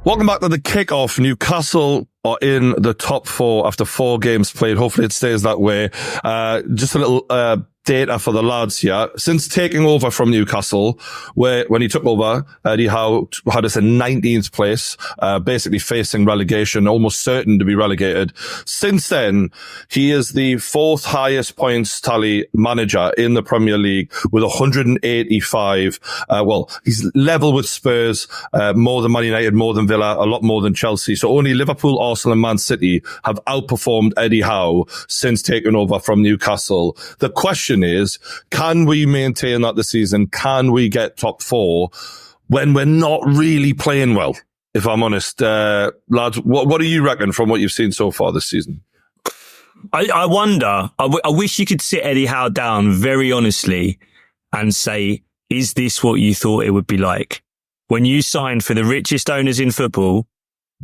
Welcome back to the kickoff. Newcastle are in the top 4 after 4 games played. Hopefully it stays that way. Just a little data for the lads here. Since taking over from Newcastle, when he took over, Eddie Howe had us in 19th place, basically facing relegation, almost certain to be relegated. Since then, he is the 4th highest points tally manager in the Premier League with 185. He's level with Spurs, more than Man United, more than Villa, a lot more than Chelsea. So only Liverpool, Arsenal and Man City have outperformed Eddie Howe since taking over from Newcastle. The question is, can we maintain that this season? Can we get top 4 when we're not really playing well? If I'm honest, lads, what do you reckon from what you've seen so far this season? I wonder, I wish you could sit Eddie Howe down very honestly and say, is this what you thought it would be like? When you signed for the richest owners in football,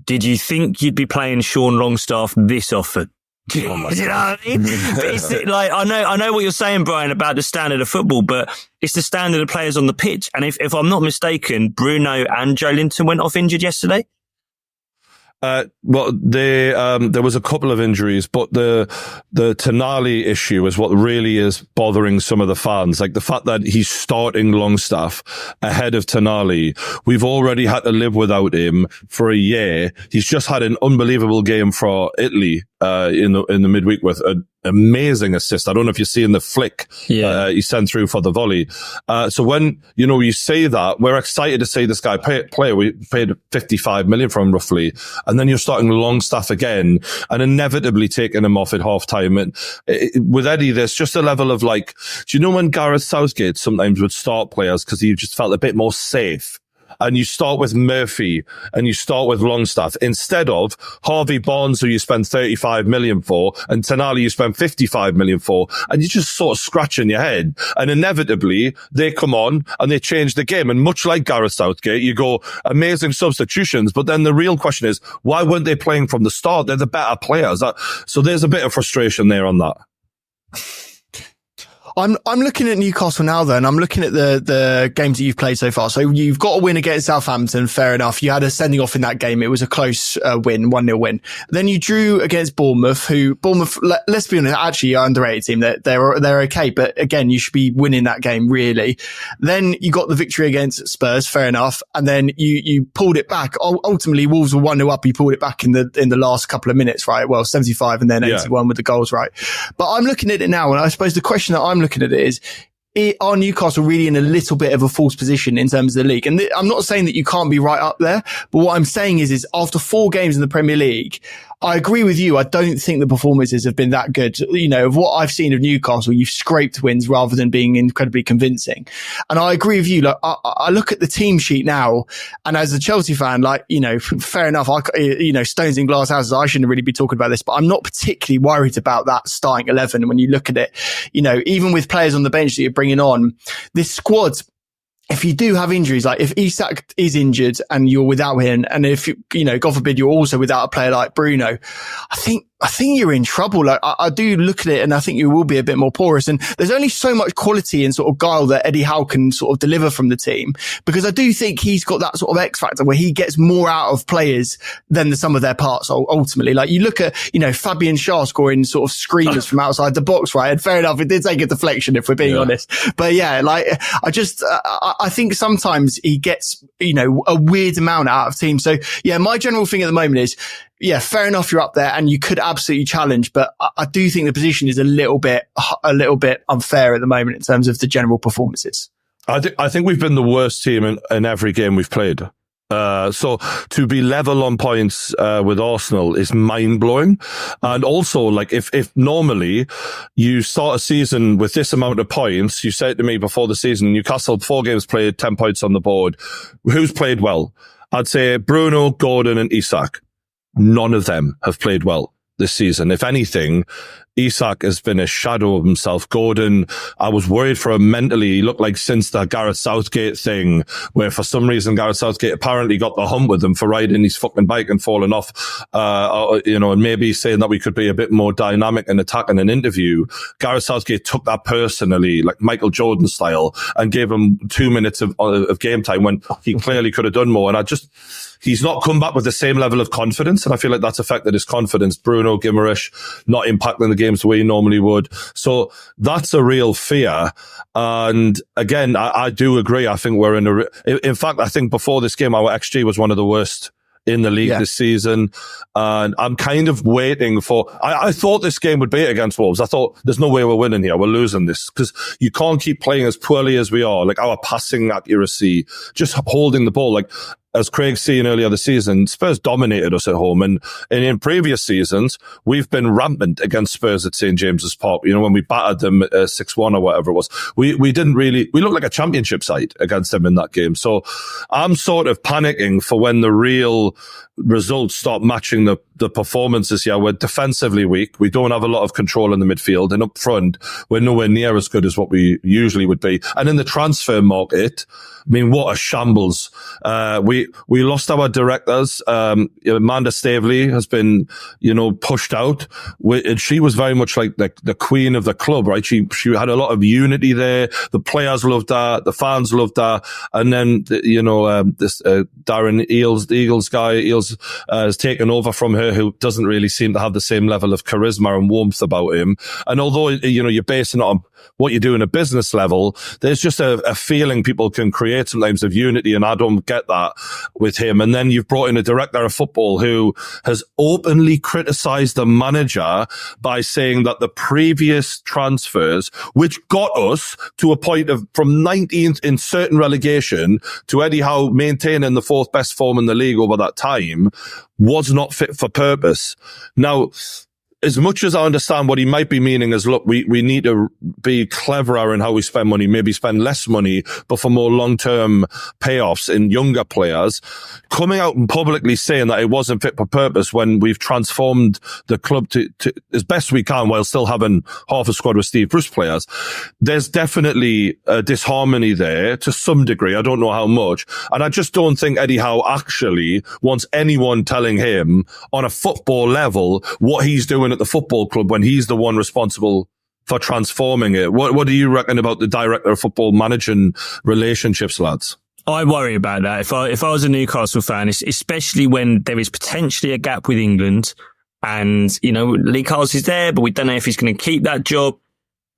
did you think you'd be playing Sean Longstaff this often? Do you know what I mean? It's like, I know what you're saying, Brian, about the standard of football, but it's the standard of players on the pitch. And if I'm not mistaken, Bruno and Joe Linton went off injured yesterday. There was a couple of injuries, but the Tonali issue is what really is bothering some of the fans. Like the fact that he's starting Longstaff ahead of Tonali. We've already had to live without him for a year. He's just had an unbelievable game for Italy, in the midweek with an amazing assist. I don't know if you're seeing the flick he sent through for the volley. So when, you say that, we're excited to see this guy play. We paid 55 million for him roughly. And then you're starting Longstaff again and inevitably taking him off at half time. And with Eddie, there's just a level of like, do you know when Gareth Southgate sometimes would start players because he just felt a bit more safe? And you start with Murphy and you start with Longstaff instead of Harvey Barnes, who you spend 35 million for, and Tonali you spend 55 million for, and you're just sort of scratching your head. And inevitably they come on and they change the game. And much like Gareth Southgate, you go amazing substitutions. But then the real question is, why weren't they playing from the start? They're the better players. So there's a bit of frustration there on that. I'm looking at Newcastle now though, and I'm looking at the games that you've played so far. So you've got a win against Southampton, fair enough. You had a sending off in that game. It was a close win, 1-0 win. Then you drew against Bournemouth, let's be honest, actually are underrated team. They're okay, but again, you should be winning that game really. Then you got the victory against Spurs, fair enough. And then you pulled it back. Ultimately, Wolves were 1-0 up. You pulled it back in the last couple of minutes, right? Well, 75 and then 81 with the goals, right? But I'm looking at it now, and I suppose the question that I'm looking at it is, are Newcastle really in a little bit of a false position in terms of the league? And I'm not saying that you can't be right up there, but what I'm saying is after 4 games in the Premier League, I agree with you. I don't think the performances have been that good. Of what I've seen of Newcastle, you've scraped wins rather than being incredibly convincing. And I agree with you. Like, I look at the team sheet now, and as a Chelsea fan, fair enough. Stones in glass houses, I shouldn't really be talking about this, but I'm not particularly worried about that starting 11. When you look at it, even with players on the bench that you're bringing on, this squad, if you do have injuries, like if Isak is injured and you're without him, and if God forbid, you're also without a player like Bruno, I think you're in trouble. Like I do look at it, and I think you will be a bit more porous. And there's only so much quality and sort of guile that Eddie Howe can sort of deliver from the team, because I do think he's got that sort of X factor where he gets more out of players than the sum of their parts. Ultimately, like you look at Fabian Schär scoring sort of screamers from outside the box, right? And fair enough, it did take a deflection if we're being honest. But yeah, like I think sometimes he gets a weird amount out of teams. So yeah, my general thing at the moment is, yeah, fair enough, you're up there and you could absolutely challenge, but I do think the position is a little bit unfair at the moment in terms of the general performances. I think we've been the worst team in every game we've played. So to be level on points with Arsenal is mind blowing. And also, like, if normally you start a season with this amount of points, you said to me before the season, Newcastle 4 games played, 10 points on the board. Who's played well? I'd say Bruno, Gordon and Isak. None of them have played well this season. If anything, Isak has been a shadow of himself. Gordon, I was worried for him mentally. He looked like since the Gareth Southgate thing, where for some reason Gareth Southgate apparently got the hump with him for riding his fucking bike and falling off, and maybe saying that we could be a bit more dynamic and attacking an interview. Gareth Southgate took that personally, like Michael Jordan style, and gave him 2 minutes of game time when he clearly could have done more. And he's not come back with the same level of confidence, and I feel like that's affected his confidence. Bruno Guimaraes not impacting the games the way he normally would. So that's a real fear. And again, I do agree. I think we're in fact, I think before this game, our XG was one of the worst in the league this season. And I'm kind of waiting I thought this game would be against Wolves. I thought there's no way we're winning here. We're losing this because you can't keep playing as poorly as we are. Like our passing accuracy, just holding the ball. Like, as Craig's seen earlier this season, Spurs dominated us at home. And in previous seasons, we've been rampant against Spurs at St. James's Park. When we battered them 6-1 or whatever it was, we looked like a championship side against them in that game. So I'm sort of panicking for when the real results start matching the performances here. We're defensively weak. We don't have a lot of control in the midfield, and up front, we're nowhere near as good as what we usually would be. And in the transfer market, I mean, what a shambles. We lost our directors. Amanda Staveley has been, pushed out. And she was very much like the queen of the club, right? She had a lot of unity there. The players loved her. The fans loved her. And then, this Darren Eales, the Eagles guy, has taken over from her, who doesn't really seem to have the same level of charisma and warmth about him. And although, you're basing it on what you do in a business level, there's just a feeling people can create sometimes of unity, and I don't get that with him. And then you've brought in a director of football who has openly criticised the manager by saying that the previous transfers, which got us to a point of from 19th in certain relegation to Eddie Howe maintaining the fourth best form in the league over that time, was not fit for purpose. Now, as much as I understand what he might be meaning is, look, we need to be cleverer in how we spend money, maybe spend less money, but for more long-term payoffs in younger players. Coming out and publicly saying that it wasn't fit for purpose when we've transformed the club to as best we can while still having half a squad with Steve Bruce players, there's definitely a disharmony there to some degree. I don't know how much. And I just don't think Eddie Howe actually wants anyone telling him on a football level what he's doing at the football club when he's the one responsible for transforming it. What do you reckon about the director of football managing relationships, lads? I worry about that. If I was a Newcastle fan, especially when there is potentially a gap with England, and Lee Carles is there, but we don't know if he's going to keep that job.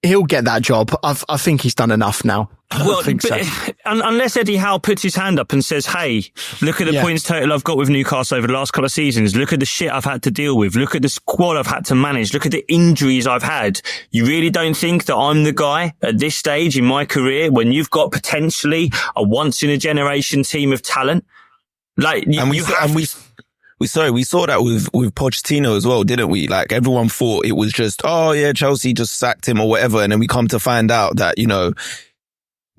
He'll get that job. I think he's done enough now. Well, unless Eddie Howe puts his hand up and says, hey, look at the points total I've got with Newcastle over the last couple of seasons. Look at the shit I've had to deal with. Look at the squad I've had to manage. Look at the injuries I've had. You really don't think that I'm the guy at this stage in my career when you've got potentially a once in a generation team of talent? We saw that with Pochettino as well, didn't we? Like, everyone thought it was just, Chelsea just sacked him or whatever. And then we come to find out that,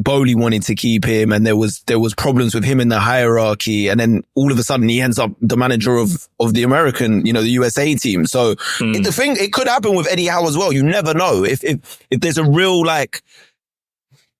Bowley wanted to keep him, and there was problems with him in the hierarchy. And then all of a sudden he ends up the manager of the American, the USA team. So it could happen with Eddie Howe as well. You never know. If there's a real,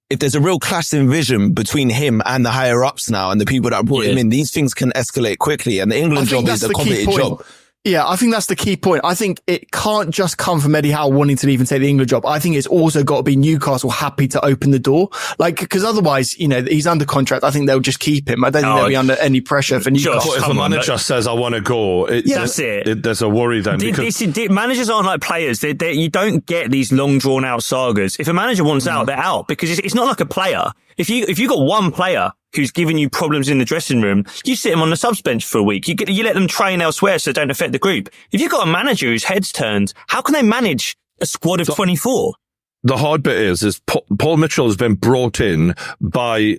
if there's a real clash in vision between him and the higher ups now and the people that brought him in, these things can escalate quickly. And the England job is a complicated job. Yeah, I think that's the key point. I think it can't just come from Eddie Howe wanting to even take the England job. I think it's also got to be Newcastle happy to open the door. Because otherwise, he's under contract. I think they'll just keep him. I don't think they'll be under any pressure for Newcastle. If a manager says, I want to go, that's it. There's a worry then. Managers aren't like players. You don't get these long drawn out sagas. If a manager wants out, they're out, because it's not like a player. If you got one player who's giving you problems in the dressing room, you sit him on the subs bench for a week. You let them train elsewhere so they don't affect the group. If you've got a manager whose head's turned, how can they manage a squad of 24? The hard bit is Paul Mitchell has been brought in by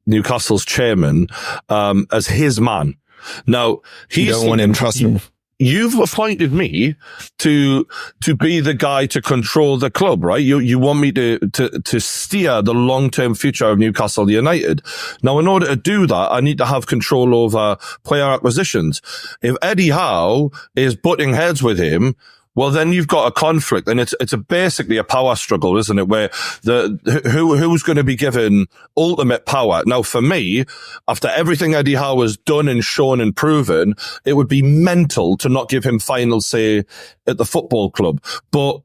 Newcastle's chairman as his man. Now, you don't want him, trust me. You've appointed me to be the guy to control the club, right? You want me to steer the long-term future of Newcastle United. Now, in order to do that, I need to have control over player acquisitions. If Eddie Howe is butting heads with him, well, then you've got a conflict, and it's basically a power struggle, isn't it? Where who's going to be given ultimate power? Now, for me, after everything Eddie Howe has done and shown and proven, it would be mental to not give him final say at the football club. But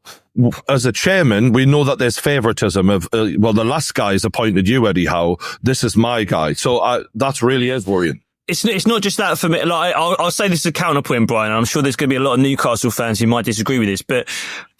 as a chairman, we know that there's favoritism of, well, the last guy's appointed you, Eddie Howe. This is my guy. So that really is worrying. It's not just that for me. Like, I'll say this as a counterpoint, Brian. I'm sure there's going to be a lot of Newcastle fans who might disagree with this, but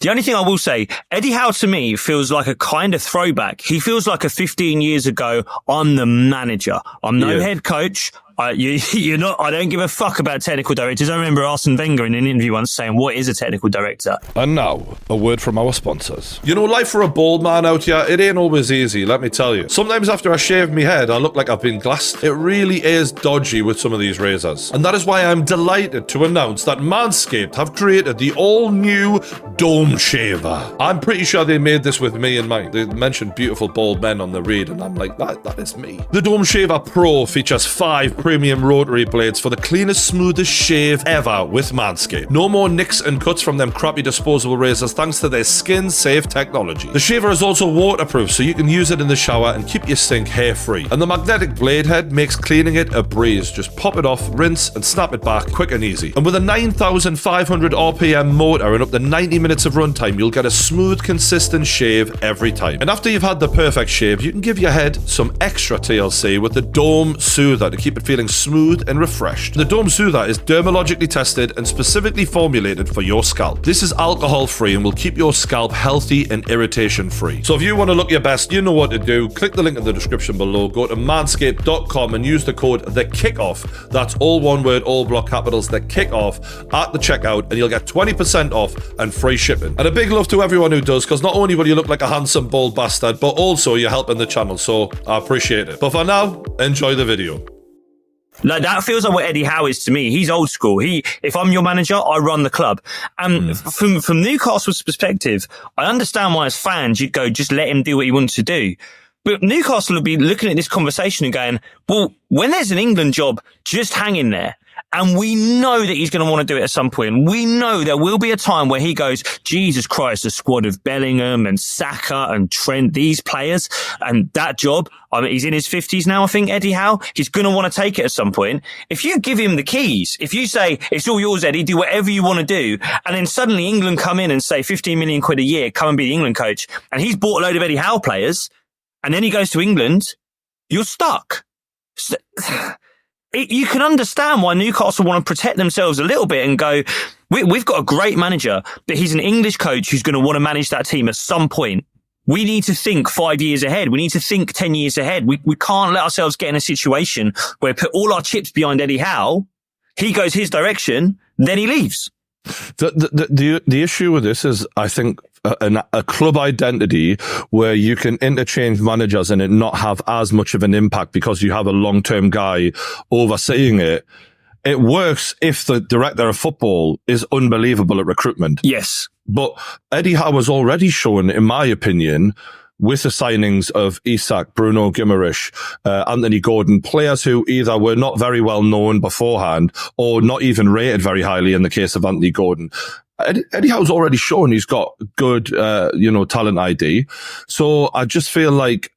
the only thing I will say, Eddie Howe to me feels like a kind of throwback. He feels like a 15 years ago, I'm the manager. I'm no head coach. You're not, I don't give a fuck about technical directors. I remember Arsene Wenger in an interview once saying, what is a technical director? And now, a word from our sponsors. You know, life for a bald man out here, it ain't always easy, let me tell you. Sometimes after I shave my head, I look like I've been glassed. It really is dodgy with some of these razors. And that is why I'm delighted to announce that Manscaped have created the all-new Dome Shaver. I'm pretty sure they made this with me in mind. They mentioned beautiful bald men on the read, and I'm like, that is me. The Dome Shaver Pro features 5 premium rotary blades for the cleanest, smoothest shave ever with Manscaped. No more nicks and cuts from them crappy disposable razors thanks to their skin-safe technology. The shaver is also waterproof, so you can use it in the shower and keep your sink hair-free. And the magnetic blade head makes cleaning it a breeze. Just pop it off, rinse, and snap it back quick and easy. And with a 9,500 RPM motor and up to 90 minutes of runtime, you'll get a smooth, consistent shave every time. And after you've had the perfect shave, you can give your head some extra TLC with the Dome Soother to keep it feeling smooth and refreshed. The Dome Soother is dermatologically tested and specifically formulated for your scalp. This is alcohol-free and will keep your scalp healthy and irritation-free. So if you want to look your best, you know what to do. Click the link in the description below, go to manscaped.com and use the code THEKICKOFF. That's all one word, all block capitals, THEKICKOFF at the checkout, and you'll get 20% off and free shipping. And a big love to everyone who does, because not only will you look like a handsome bald bastard, but also you're helping the channel, so I appreciate it. But for now, enjoy the video. Like, that feels like what Eddie Howe is to me. He's old school. If I'm your manager, I run the club. And from Newcastle's perspective, I understand why as fans you'd go, just let him do what he wants to do. But Newcastle would be looking at this conversation and going, well, when there's an England job, just hang in there. And we know that he's going to want to do it at some point. We know there will be a time where he goes, Jesus Christ, a squad of Bellingham and Saka and Trent, these players, and that job. I mean, he's in his 50s now, I think, Eddie Howe. He's going to want to take it at some point. If you give him the keys, if you say, it's all yours, Eddie, do whatever you want to do, and then suddenly England come in and say 15 million quid a year, come and be the England coach, and he's bought a load of Eddie Howe players, and then he goes to England, you're stuck. You can understand why Newcastle want to protect themselves a little bit and go, we've got a great manager, but he's an English coach who's going to want to manage that team at some point. We need to think 5 years ahead. We need to think 10 years ahead. We can't let ourselves get in a situation where we put all our chips behind Eddie Howe. He goes his direction, then he leaves. The issue with this is, I think, a club identity where you can interchange managers and it not have as much of an impact because you have a long-term guy overseeing it. It works if the director of football is unbelievable at recruitment. Yes. But Eddie Howe has already shown, in my opinion, with the signings of Isak, Bruno Guimaraes, Anthony Gordon, players who either were not very well known beforehand or not even rated very highly in the case of Anthony Gordon. Eddie Howe's already shown he's got good, talent ID. So I just feel like,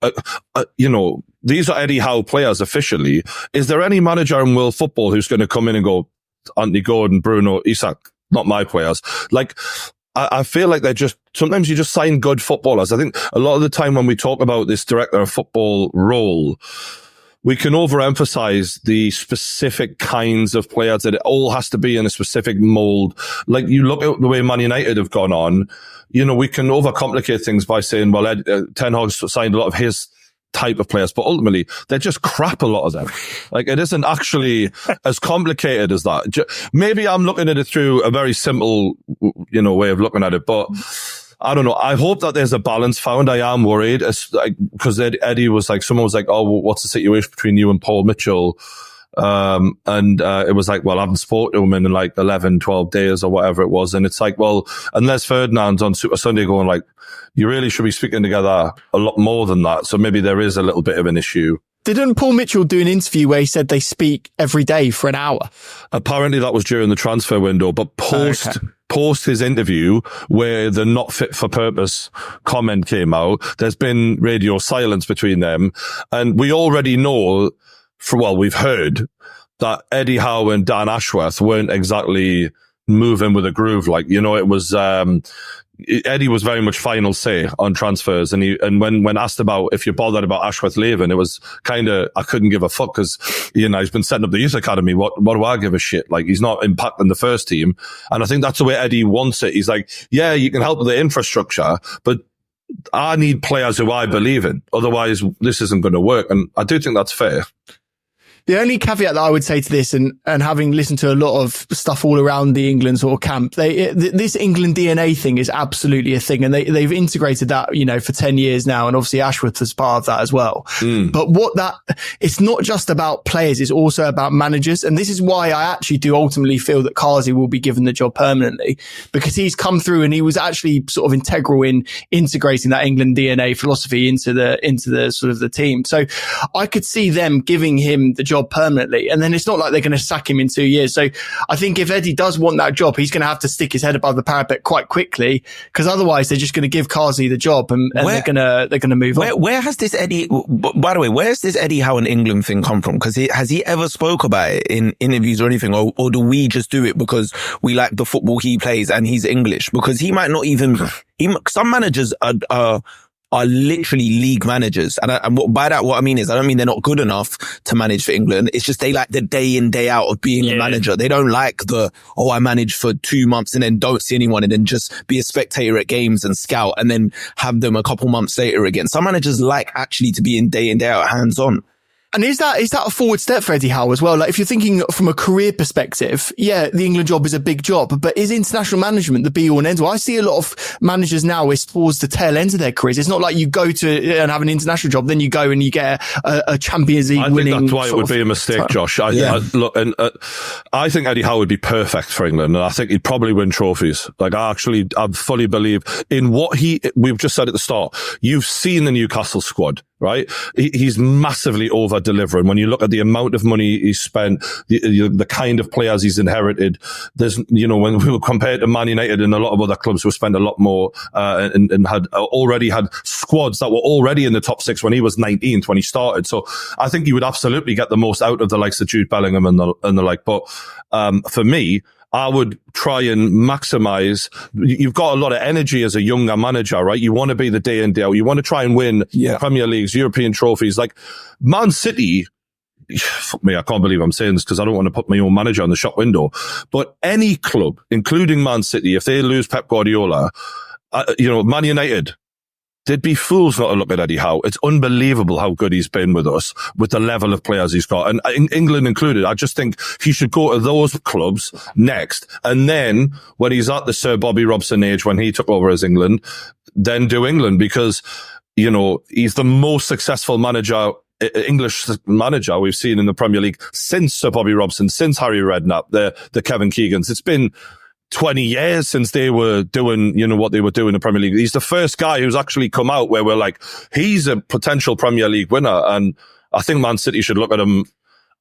these are Eddie Howe players officially. Is there any manager in world football who's going to come in and go, Anthony Gordon, Bruno, Isak, not my players? Like, I feel like sometimes you just sign good footballers. I think a lot of the time when we talk about this director of football role, we can overemphasize the specific kinds of players that it all has to be in a specific mold. Like you look at the way Man United have gone on, we can overcomplicate things by saying, well, Ten Hag's signed a lot of his type of players, but ultimately they're just crap, a lot of them. Like, it isn't actually as complicated as that. Maybe I'm looking at it through a very simple, way of looking at it, but I don't know. I hope that there's a balance found. I am worried because Eddie was like, someone was like, oh, well, what's the situation between you and Paul Mitchell? It was like, well, I haven't spoken to him in like 11, 12 days or whatever it was. And it's like, well, unless Ferdinand's on Super Sunday going like, you really should be speaking together a lot more than that. So maybe there is a little bit of an issue. Didn't Paul Mitchell do an interview where he said they speak every day for an hour? Apparently that was during the transfer window, but post post his interview where the not fit for purpose comment came out, there's been radio silence between them. And we already know, we've heard that Eddie Howe and Dan Ashworth weren't exactly moving with a groove. Like, it was, Eddie was very much final say on transfers. And when asked about if you're bothered about Ashworth leaving, it was kind of, I couldn't give a fuck because, he's been setting up the youth academy. What do I give a shit? Like, he's not impacting the first team. And I think that's the way Eddie wants it. He's like, yeah, you can help with the infrastructure, but I need players who I believe in. Otherwise, this isn't going to work. And I do think that's fair. The only caveat that I would say to this, and having listened to a lot of stuff all around the England sort of camp, this England DNA thing is absolutely a thing, and they've integrated that, for 10 years now, and obviously Ashworth is part of that as well. But it's not just about players, it's also about managers, and this is why I actually do ultimately feel that Kazi will be given the job permanently, because he's come through and he was actually sort of integral in integrating that England DNA philosophy into the sort of the team. So I could see them giving him the job permanently, and then it's not like they're going to sack him in 2 years. So I think if Eddie does want that job, he's going to have to stick his head above the parapet quite quickly, because otherwise they're just going to give Kazi the job and they're going to move on. Where has this Eddie, by the way, where's this Eddie Howe and England thing come from? Because has he ever spoke about it in interviews or anything, or do we just do it because we like the football he plays and he's English? Because he might not even, some managers are literally league managers. And by that, what I mean is, I don't mean they're not good enough to manage for England. It's just they like the day in, day out of being a manager. They don't like I manage for 2 months and then don't see anyone and then just be a spectator at games and scout and then have them a couple months later again. Some managers like actually to be in, day out, hands on. And is that a forward step for Eddie Howe as well? Like, if you're thinking from a career perspective, yeah, the England job is a big job, but is international management the be all and end all? I see a lot of managers now is towards the tail end of their careers. It's not like you go to and have an international job, then you go and you get a Champions League winning. I think that's why it would be a mistake, Josh. I think Eddie Howe would be perfect for England, and I think he'd probably win trophies. Like, I fully believe in what we've just said at the start. You've seen the Newcastle squad, right? He's massively over delivering. When you look at the amount of money he's spent, the kind of players he's inherited, there's, when we were compared to Man United and a lot of other clubs who spent a lot more, and had already had squads that were already in the top 6 when he was 19th when he started. So I think he would absolutely get the most out of the likes of Jude Bellingham and the like. But, for me, I would try and maximize. You've got a lot of energy as a younger manager, right? You want to be the day in, day out. You want to try and win Premier Leagues, European trophies. Like Man City, fuck me, I can't believe I'm saying this because I don't want to put my own manager on the shop window. But any club, including Man City, if they lose Pep Guardiola, Man United, they'd be fools not to look at Eddie Howe. It's unbelievable how good he's been with us, with the level of players he's got. And England included, I just think he should go to those clubs next. And then when he's at the Sir Bobby Robson age, when he took over as England, then do England, because, he's the most successful English manager we've seen in the Premier League since Sir Bobby Robson, since Harry Redknapp, the Kevin Keegans. It's been 20 years since they were doing, what they were doing in the Premier League. He's the first guy who's actually come out where we're like, he's a potential Premier League winner. And I think Man City should look at him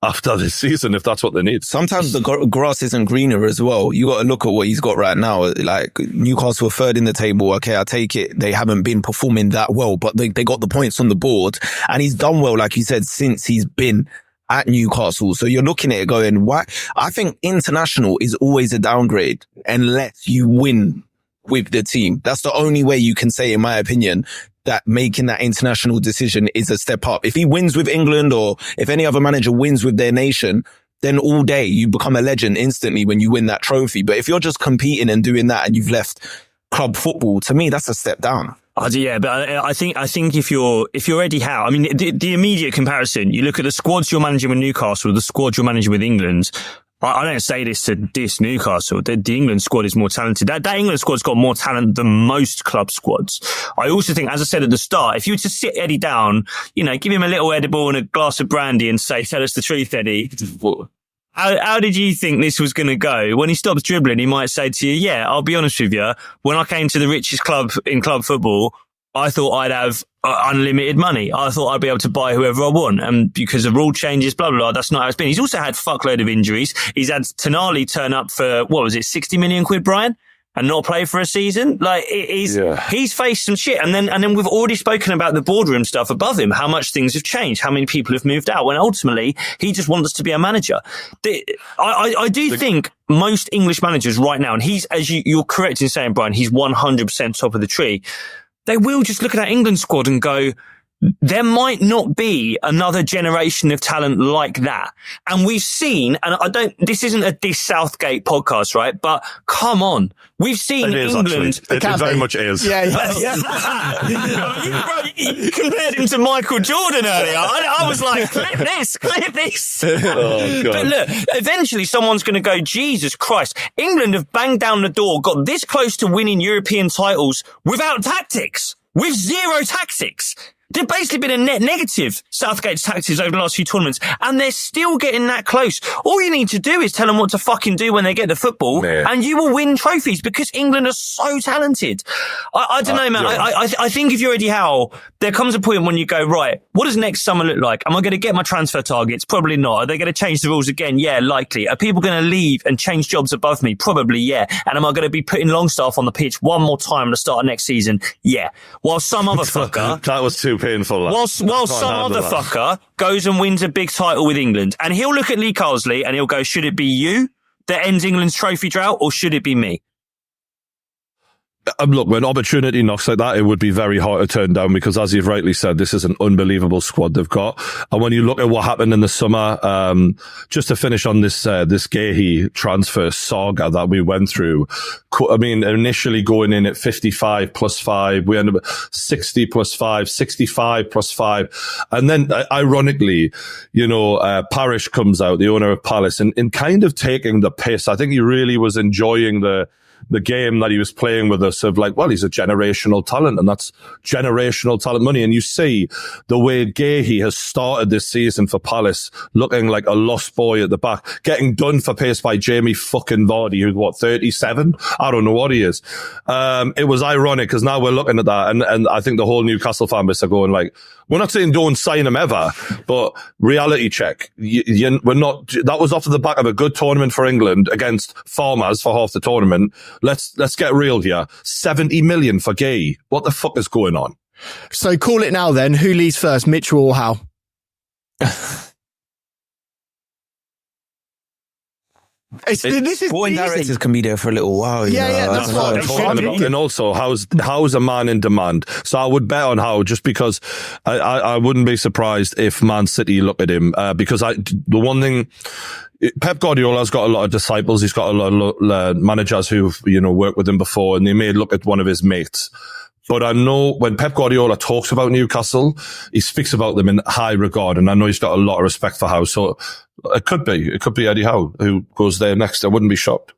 after this season if that's what they need. Sometimes the grass isn't greener as well. You got to look at what he's got right now. Like, Newcastle were third in the table. Okay, I take it. They haven't been performing that well, but they got the points on the board. And he's done well, like you said, since he's been at Newcastle. So you're looking at it going, why? I think international is always a downgrade unless you win with the team. That's the only way you can say, in my opinion, that making that international decision is a step up. If he wins with England, or if any other manager wins with their nation, then all day you become a legend instantly when you win that trophy. But if you're just competing and doing that and you've left club football, to me, that's a step down. Yeah, but I think if you're Eddie Howe, I mean, the immediate comparison, you look at the squads you're managing with Newcastle, the squad you're managing with England. I don't say this to diss Newcastle. The England squad is more talented. That England squad's got more talent than most club squads. I also think, as I said at the start, if you were to sit Eddie down, give him a little edible and a glass of brandy and say, tell us the truth, Eddie. How did you think this was going to go? When he stops dribbling, he might say to you, yeah, I'll be honest with you. When I came to the richest club in club football, I thought I'd have unlimited money. I thought I'd be able to buy whoever I want. And because of rule changes, blah, blah, blah, that's not how it's been. He's also had fuckload of injuries. He's had Tonali turn up for, 60 million quid, Brian? and not play for a season. Like he's faced some shit. And then we've already spoken about the boardroom stuff above him, how much things have changed, how many people have moved out, when ultimately he just wants to be a manager. I do think most English managers right now, and he's, as you're correct in saying, Brian, he's 100% top of the tree. They will just look at that England squad and go, there might not be another generation of talent like that. And we've seen, and this isn't a Diss Southgate podcast, right? But come on. We've seen England. It very much is. Yeah. You compared him to Michael Jordan earlier. I was like, clip this. Oh, God. But look, eventually someone's going to go, Jesus Christ, England have banged down the door, got this close to winning European titles without tactics, with zero tactics. They've basically been a net negative, Southgate's tactics, over the last few tournaments, and they're still getting that close. All you need to do is tell them what to fucking do when they get the football, and you will win trophies, because England are so talented. I don't know, man. I think if you're Eddie Howe, there comes a point when you go, right, what does next summer look like? Am I going to get my transfer targets? Probably not. Are they going to change the rules again? Yeah, likely. Are people going to leave and change jobs above me? Probably, yeah. And am I going to be putting Longstaff on the pitch one more time at the start of next season? Yeah. While some other fucker... That was too painful. While some other fucker goes and wins a big title with England, and he'll look at Lee Carsley and he'll go, should it be you that ends England's trophy drought, or should it be me? Look, when opportunity knocks like that, it would be very hard to turn down, because, as you've rightly said, this is an unbelievable squad they've got. And when you look at what happened in the summer, just to finish on this Gahey transfer saga that we went through, I mean, initially going in at 55 plus 5, we ended up 60 plus 5, 65 plus 5. And then, ironically, Parish comes out, the owner of Palace, and kind of taking the piss. I think he really was enjoying the game that he was playing with us, of like, well, he's a generational talent, and that's generational talent money. And you see the way Gahey has started this season for Palace, looking like a lost boy at the back, getting done for pace by Jamie fucking Vardy, who's 37? I don't know what he is. It was ironic, because now we're looking at that, and I think the whole Newcastle fan base are going like, we're not saying don't sign him ever, but reality check. We're not. That was off the back of a good tournament for England against Farmers for half the tournament. Let's get real here. 70 million for Gay. What the fuck is going on? So call it now then. Who leads first, Mitchell or Howe? Sporting directors can be there for a little while. That's what I'm talking about. And also, Howe's a man in demand. So I would bet on Howe, just because I wouldn't be surprised if Man City look at him, because the one thing, Pep Guardiola's got a lot of disciples. He's got a lot of managers who've, worked with him before, and they may look at one of his mates. But I know when Pep Guardiola talks about Newcastle, he speaks about them in high regard, and I know he's got a lot of respect for Howe. So it could be Eddie Howe who goes there next. I wouldn't be shocked.